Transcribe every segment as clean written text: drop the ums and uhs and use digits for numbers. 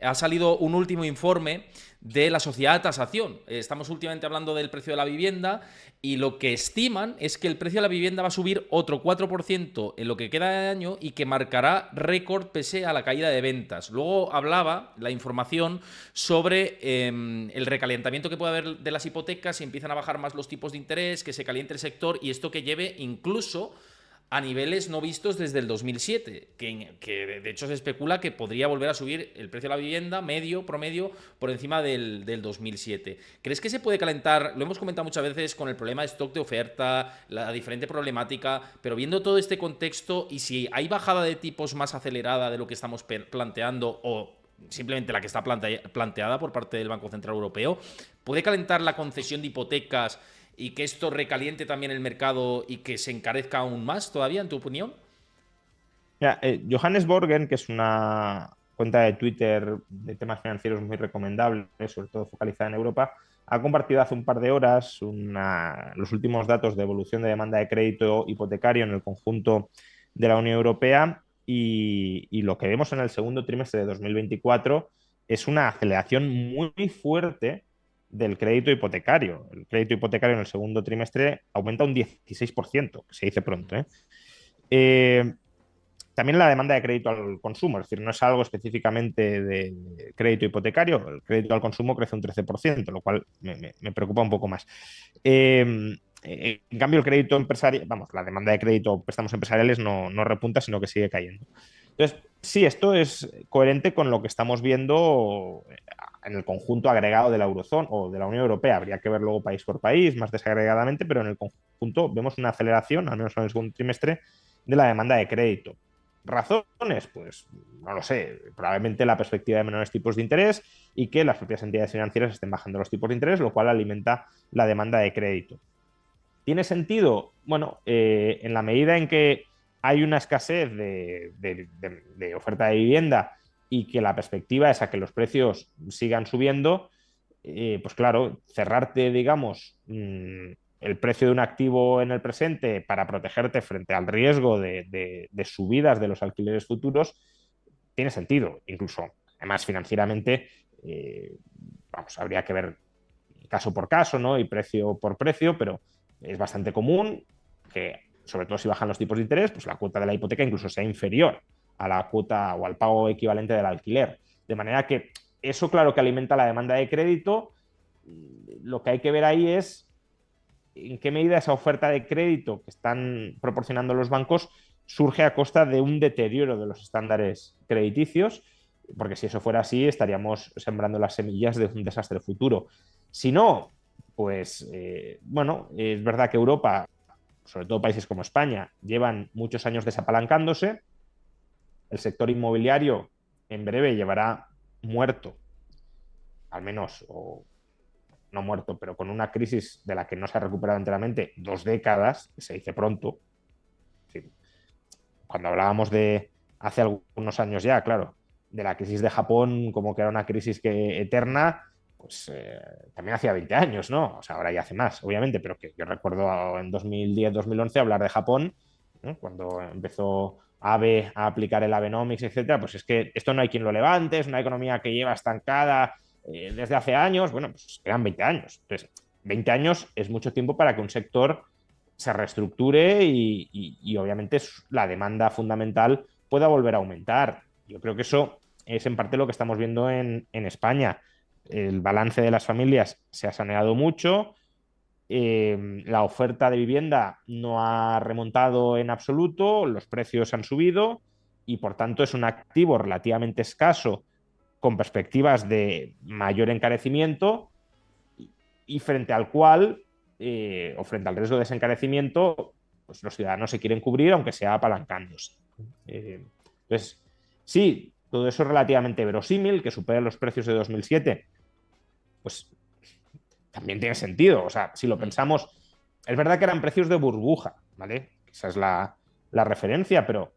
ha salido un último informe de la sociedad de tasación. Estamos últimamente hablando del precio de la vivienda y lo que estiman es que el precio de la vivienda va a subir otro 4% en lo que queda de año y que marcará récord pese a la caída de ventas. Luego hablaba la información sobre el recalentamiento que puede haber de las hipotecas si empiezan a bajar más los tipos de interés, que se caliente el sector y esto que lleve incluso a niveles no vistos desde el 2007, que de hecho se especula que podría volver a subir el precio de la vivienda promedio, por encima del 2007. ¿Crees que se puede calentar? Lo hemos comentado muchas veces con el problema de stock de oferta, la diferente problemática, pero viendo todo este contexto y si hay bajada de tipos más acelerada de lo que estamos planteando o simplemente la que está planteada por parte del Banco Central Europeo, ¿puede calentar la concesión de hipotecas y que esto recaliente también el mercado y que se encarezca aún más todavía, en tu opinión? Mira, Johannes Borgen, que es una cuenta de Twitter de temas financieros muy recomendable, sobre todo focalizada en Europa, ha compartido hace un par de horas los últimos datos de evolución de demanda de crédito hipotecario en el conjunto de la Unión Europea y lo que vemos en el segundo trimestre de 2024 es una aceleración muy fuerte del crédito hipotecario. El crédito hipotecario en el segundo trimestre aumenta un 16%, que se dice pronto, ¿eh? Eh, También la demanda de crédito al consumo, es decir, no es algo específicamente de crédito hipotecario, el crédito al consumo crece un 13%, lo cual me preocupa un poco más. En cambio, el crédito empresarial, vamos, la demanda de crédito préstamos empresariales no repunta, sino que sigue cayendo. Entonces, sí, esto es coherente con lo que estamos viendo en el conjunto agregado de la eurozona o de la Unión Europea. Habría que ver luego país por país, más desagregadamente, pero en el conjunto vemos una aceleración, al menos en el segundo trimestre, de la demanda de crédito. ¿Razones? Pues no lo sé. Probablemente la perspectiva de menores tipos de interés y que las propias entidades financieras estén bajando los tipos de interés, lo cual alimenta la demanda de crédito. ¿Tiene sentido? Bueno, en la medida en que hay una escasez de oferta de vivienda y que la perspectiva es a que los precios sigan subiendo, pues claro, cerrarte, digamos, el precio de un activo en el presente para protegerte frente al riesgo de subidas de los alquileres futuros tiene sentido. Incluso, además, financieramente, vamos, habría que ver caso por caso, ¿no? Y precio por precio, pero es bastante común que, sobre todo si bajan los tipos de interés, pues la cuota de la hipoteca incluso sea inferior a la cuota o al pago equivalente del alquiler. De manera que eso, claro, que alimenta la demanda de crédito. Lo que hay que ver ahí es en qué medida esa oferta de crédito que están proporcionando los bancos surge a costa de un deterioro de los estándares crediticios, porque si eso fuera así estaríamos sembrando las semillas de un desastre futuro. Si no, pues bueno, es verdad que Europa, sobre todo países como España, llevan muchos años desapalancándose. El sector inmobiliario en breve llevará muerto, al menos, o no muerto, pero con una crisis de la que no se ha recuperado enteramente 2 décadas, que se dice pronto. Sí. Cuando hablábamos de hace algunos años ya, claro, de la crisis de Japón como que era una crisis eterna, pues también hacía 20 años, ¿no? O sea, ahora ya hace más, obviamente, pero que yo recuerdo en 2010-2011 hablar de Japón, ¿no? Cuando empezó ABE a aplicar el Abenomics, etcétera, pues es que esto no hay quien lo levante, es una economía que lleva estancada desde hace años, bueno, pues quedan 20 años. Entonces, 20 años es mucho tiempo para que un sector se reestructure y obviamente la demanda fundamental pueda volver a aumentar. Yo creo que eso es en parte lo que estamos viendo en España. El balance de las familias se ha saneado mucho, la oferta de vivienda no ha remontado en absoluto, los precios han subido y por tanto es un activo relativamente escaso con perspectivas de mayor encarecimiento y frente al cual, o frente al riesgo de ese encarecimiento, pues los ciudadanos se quieren cubrir aunque sea apalancándose. Entonces, sí, todo eso es relativamente verosímil, que supere los precios de 2007, pues también tiene sentido. O sea, si lo pensamos, es verdad que eran precios de burbuja, ¿vale? Esa es la referencia, pero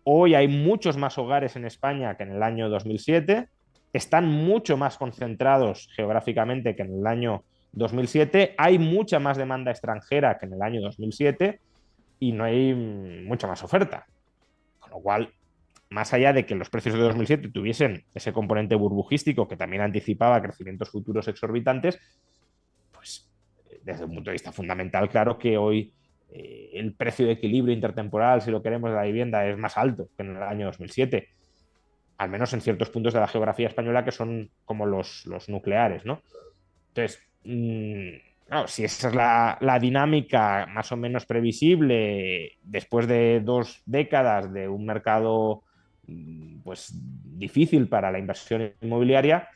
hoy hay muchos más hogares en España que en el año 2007, están mucho más concentrados geográficamente que en el año 2007, hay mucha más demanda extranjera que en el año 2007 y no hay mucha más oferta. Con lo cual, más allá de que los precios de 2007 tuviesen ese componente burbujístico que también anticipaba crecimientos futuros exorbitantes, pues desde un punto de vista fundamental, claro que hoy el precio de equilibrio intertemporal, si lo queremos, de la vivienda es más alto que en el año 2007, al menos en ciertos puntos de la geografía española que son como los nucleares, ¿no? Entonces, claro, si esa es la dinámica más o menos previsible después de 2 décadas de un mercado pues difícil para la inversión inmobiliaria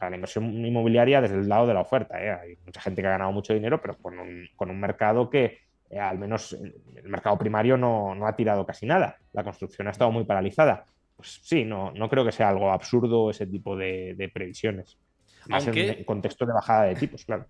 desde el lado de la oferta, ¿eh? Hay mucha gente que ha ganado mucho dinero, pero con un mercado que al menos el mercado primario no ha tirado casi nada. La construcción ha estado muy paralizada. Pues sí, no creo que sea algo absurdo ese tipo de previsiones. Más en Aunque contexto de bajada de tipos, claro.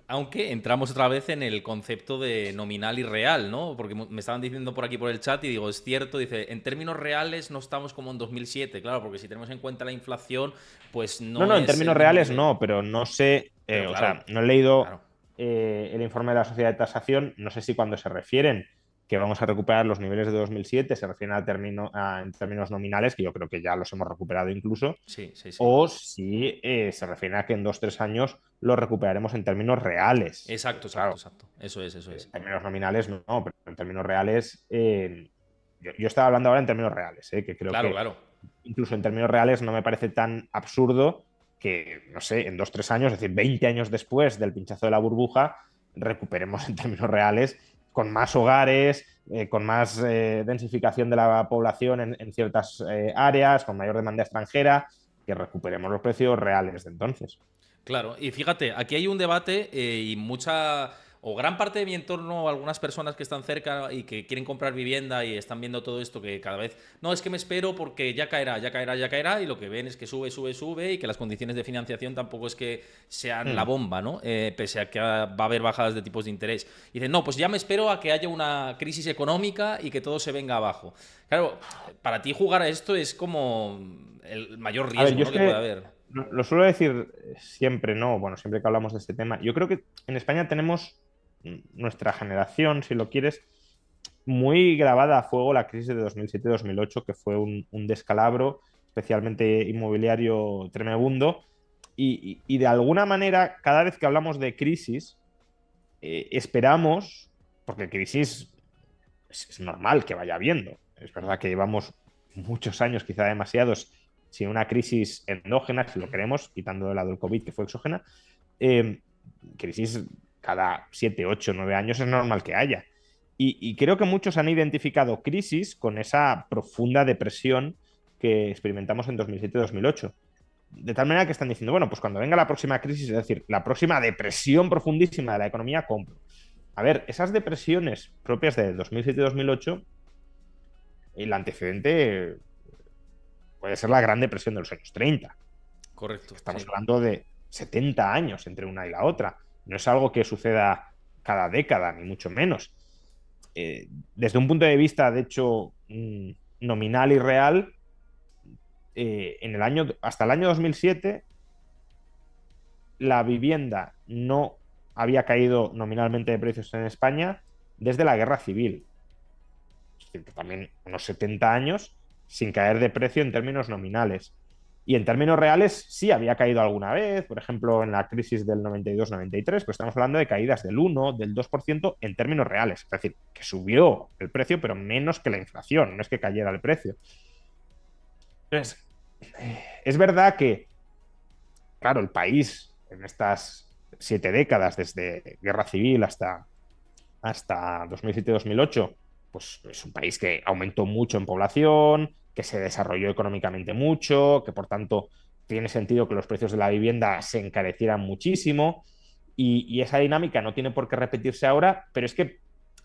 Aunque entramos otra vez en el concepto de nominal y real, ¿no? Porque me estaban diciendo por aquí por el chat y digo, es cierto, dice, en términos reales no estamos como en 2007, claro, porque si tenemos en cuenta la inflación, pues no En es el términos mismo reales nivel. no, pero no sé, Pero o claro, sea, no he leído claro. el informe de la sociedad de tasación, no sé si cuando se refieren que vamos a recuperar los niveles de 2007 se refieren en términos nominales, que yo creo que ya los hemos recuperado incluso, Sí, sí, sí. o si se refiere a que en 2 o 3 años lo recuperaremos en términos reales. Exacto, exacto, Claro, exacto. Eso es, eso es. en términos nominales no, pero en términos reales, yo estaba hablando ahora en términos reales, que creo Claro, que claro. incluso en términos reales no me parece tan absurdo que, no sé, en 2 o 3 años, es decir, 20 años después del pinchazo de la burbuja, recuperemos en términos reales con más hogares, con más densificación de la población en ciertas áreas, con mayor demanda extranjera, que recuperemos los precios reales de entonces. Claro, y fíjate, aquí hay un debate y mucha, o gran parte de mi entorno, algunas personas que están cerca y que quieren comprar vivienda y están viendo todo esto que cada vez, no, es que me espero porque ya caerá, ya caerá, ya caerá, y lo que ven es que sube, sube, sube y que las condiciones de financiación tampoco es que sean la Hmm. bomba, ¿no? Pese a que va a haber bajadas de tipos de interés. Y dicen, no, pues ya me espero a que haya una crisis económica y que todo se venga abajo. Claro, para ti jugar a esto es como el mayor A ver, riesgo, yo ¿no? es Que puede que haber. lo suelo decir siempre, ¿no? Bueno, siempre que hablamos de este tema. Yo creo que en España tenemos nuestra generación, si lo quieres, muy grabada a fuego la crisis de 2007-2008, que fue un descalabro, especialmente inmobiliario tremendo. Y de alguna manera, cada vez que hablamos de crisis, esperamos, porque crisis es normal que vaya habiendo. Es verdad que llevamos muchos años, quizá demasiados, sin una crisis endógena, si lo queremos, quitando de lado el COVID, que fue exógena. Eh, crisis cada 7, 8, 9 años es normal que haya. Y creo que muchos han identificado crisis con esa profunda depresión que experimentamos en 2007-2008. De tal manera que están diciendo, bueno, pues cuando venga la próxima crisis, es decir, la próxima depresión profundísima de la economía, compro. A ver, esas depresiones propias de 2007-2008, el antecedente puede ser la Gran Depresión de los años 30. Correcto, Estamos sí. hablando de 70 años entre una y la otra. No es algo que suceda cada década, ni mucho menos. Desde un punto de vista, de hecho, nominal y real, hasta el año 2007, la vivienda no había caído nominalmente de precios en España desde la guerra civil. Es decir, que también unos 70 años sin caer de precio en términos nominales. Y en términos reales sí había caído alguna vez, por ejemplo, en la crisis del 92-93, pero estamos hablando de caídas del 1, del 2% en términos reales. Es decir, que subió el precio, pero menos que la inflación, no es que cayera el precio. Entonces, es verdad que, claro, el país en estas 7 décadas, desde guerra civil hasta 2007-2008, pues es un país que aumentó mucho en población, que se desarrolló económicamente mucho, que por tanto tiene sentido que los precios de la vivienda se encarecieran muchísimo y esa dinámica no tiene por qué repetirse ahora, pero es que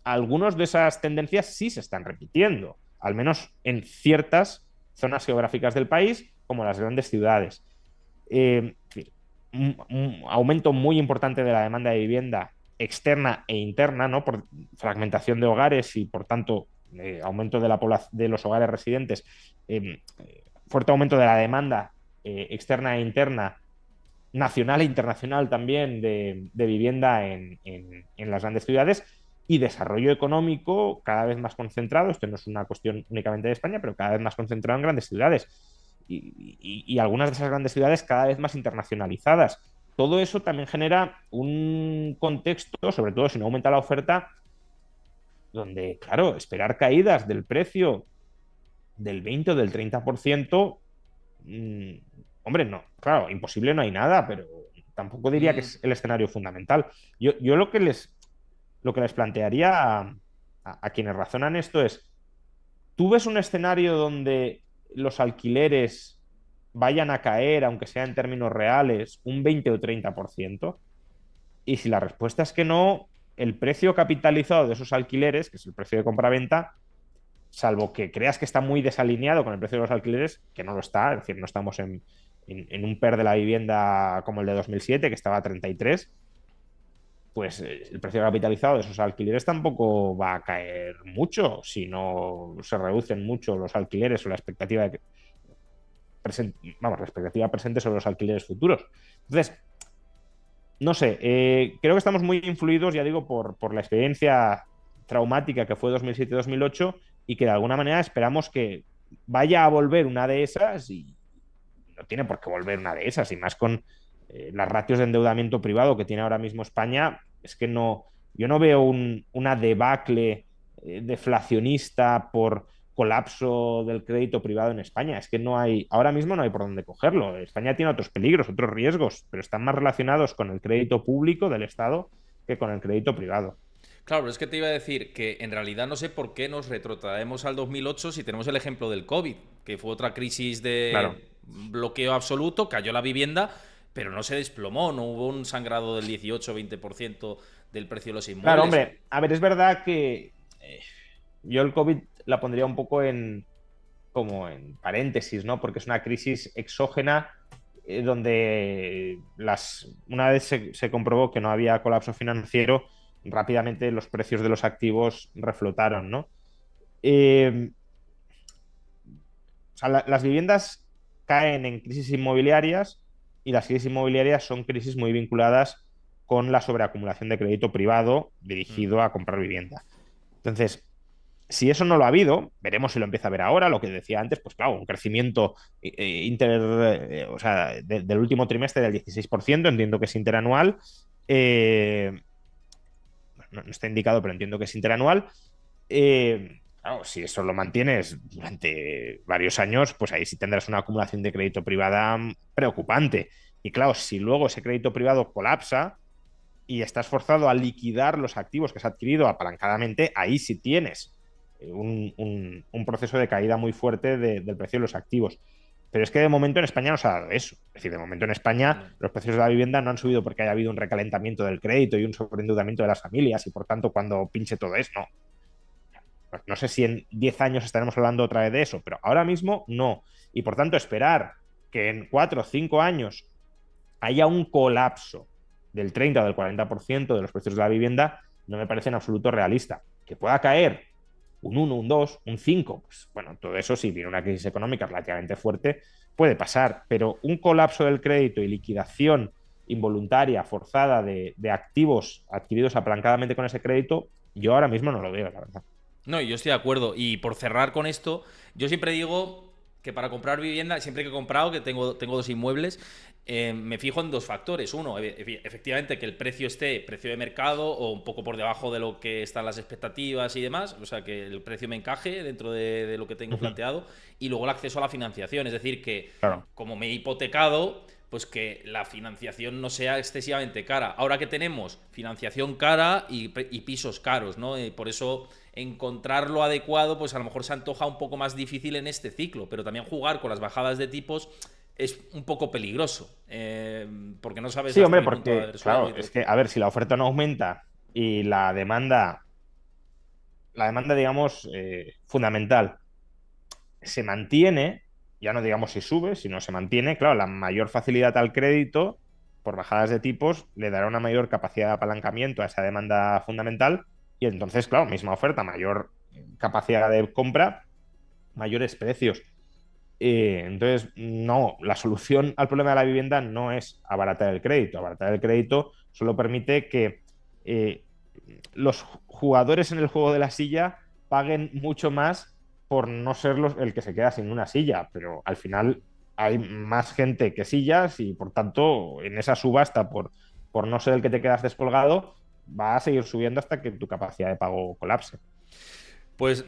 algunas de esas tendencias sí se están repitiendo, al menos en ciertas zonas geográficas del país, como las grandes ciudades. Un aumento muy importante de la demanda de vivienda externa e interna, ¿no? Por fragmentación de hogares y, por tanto, aumento de los hogares residentes, fuerte aumento de la demanda externa e interna, nacional e internacional también, de vivienda en las grandes ciudades. y desarrollo económico cada vez más concentrado. Esto no es una cuestión únicamente de España, pero cada vez más concentrado en grandes ciudades. Y algunas de esas grandes ciudades cada vez más internacionalizadas. Todo eso también genera un contexto, sobre todo si no aumenta la oferta, donde, claro, esperar caídas del precio del 20 o del 30%, mmm, hombre, no, claro, imposible no hay nada, pero tampoco diría que Mm, es el escenario fundamental. Yo lo que les plantearía a quienes razonan esto es, ¿tú ves un escenario donde los alquileres vayan a caer, aunque sea en términos reales, un 20 o 30%? Y si la respuesta es que no, el precio capitalizado de esos alquileres, que es el precio de compraventa, salvo que creas que está muy desalineado con el precio de los alquileres, que no lo está, es decir, no estamos en un PER de la vivienda como el de 2007, que estaba a 33, pues el precio capitalizado de esos alquileres tampoco va a caer mucho si no se reducen mucho los alquileres o la expectativa vamos, la expectativa presente sobre los alquileres futuros. Entonces, no sé, creo que estamos muy influidos, ya digo, por la experiencia traumática que fue 2007-2008 y que de alguna manera esperamos que vaya a volver una de esas y no tiene por qué volver una de esas y más con las ratios de endeudamiento privado que tiene ahora mismo España, es que no, yo no veo una debacle deflacionista por colapso del crédito privado en España. Es que no hay, ahora mismo no hay por dónde cogerlo. España tiene otros peligros, otros riesgos, pero están más relacionados con el crédito público del Estado que con el crédito privado. claro, pero es que te iba a decir que en realidad no sé por qué nos retrotraemos al 2008 si tenemos el ejemplo del COVID, que fue otra crisis Claro, de bloqueo absoluto, cayó la vivienda, pero no se desplomó, no hubo un sangrado del 18-20% del precio de los claro, inmuebles. hombre, a ver, es verdad que yo el COVID la pondría un poco como en paréntesis, ¿no? Porque es una crisis exógena donde una vez se comprobó que no había colapso financiero, rápidamente los precios de los activos reflotaron, ¿no? Eh, o sea, las viviendas caen en crisis inmobiliarias y las crisis inmobiliarias son crisis muy vinculadas con la sobreacumulación de crédito privado Mm. dirigido a comprar vivienda. Entonces, si eso no lo ha habido, veremos si lo empieza a ver ahora. Lo que decía antes, pues claro, un crecimiento o sea, del último trimestre del 16%, entiendo que es interanual. Eh, no está indicado, pero entiendo que es interanual. Claro, si eso lo mantienes durante varios años, pues ahí sí tendrás una acumulación de crédito privada preocupante. Y claro, si luego ese crédito privado colapsa y estás forzado a liquidar los activos que has adquirido apalancadamente, ahí sí tienes un proceso de caída muy fuerte del precio de los activos. Pero es que de momento en España no se ha dado eso. Es decir, de momento en España No. los precios de la vivienda no han subido porque haya habido un recalentamiento del crédito y un sobreendeudamiento de las familias y por tanto cuando pinche todo eso, no. Pues no sé si en 10 años estaremos hablando otra vez de eso, pero ahora mismo no. Y por tanto esperar que en 4 o 5 años haya un colapso del 30 o del 40% de los precios de la vivienda no me parece en absoluto realista. Que pueda caer un 1, un 2, un 5, pues bueno, todo eso si viene una crisis económica relativamente fuerte puede pasar, pero un colapso del crédito y liquidación involuntaria, forzada de activos adquiridos apalancadamente con ese crédito, yo ahora mismo no lo veo, la verdad. No, yo estoy de acuerdo. Y por cerrar con esto, yo siempre digo que para comprar vivienda, siempre que he comprado, que tengo dos inmuebles, me fijo en dos factores. Uno, efectivamente, que el precio esté precio de mercado o un poco por debajo de lo que están las expectativas y demás. O sea, que el precio me encaje dentro de lo que tengo Uh -huh. planteado. Y luego el acceso a la financiación. Es decir, que Claro. como me he hipotecado, pues que la financiación no sea excesivamente cara. Ahora que tenemos financiación cara y pisos caros, ¿no? Por eso encontrar lo adecuado, pues a lo mejor se antoja un poco más difícil en este ciclo, pero también jugar con las bajadas de tipos es un poco peligroso, porque no sabes Sí, hasta hombre, qué punto va a porque, haber suelo y claro, todo es esto. que, a ver, si la oferta no aumenta y la demanda, digamos, fundamental se mantiene, ya no digamos si sube, sino se mantiene, claro, la mayor facilidad al crédito por bajadas de tipos le dará una mayor capacidad de apalancamiento a esa demanda fundamental y entonces, claro, misma oferta, mayor capacidad de compra, mayores precios. Entonces, no, la solución al problema de la vivienda no es abaratar el crédito. Abaratar el crédito solo permite que los jugadores en el juego de la silla paguen mucho más por no ser el que se queda sin una silla, pero al final hay más gente que sillas y por tanto en esa subasta por no ser el que te quedas descolgado va a seguir subiendo hasta que tu capacidad de pago colapse. Pues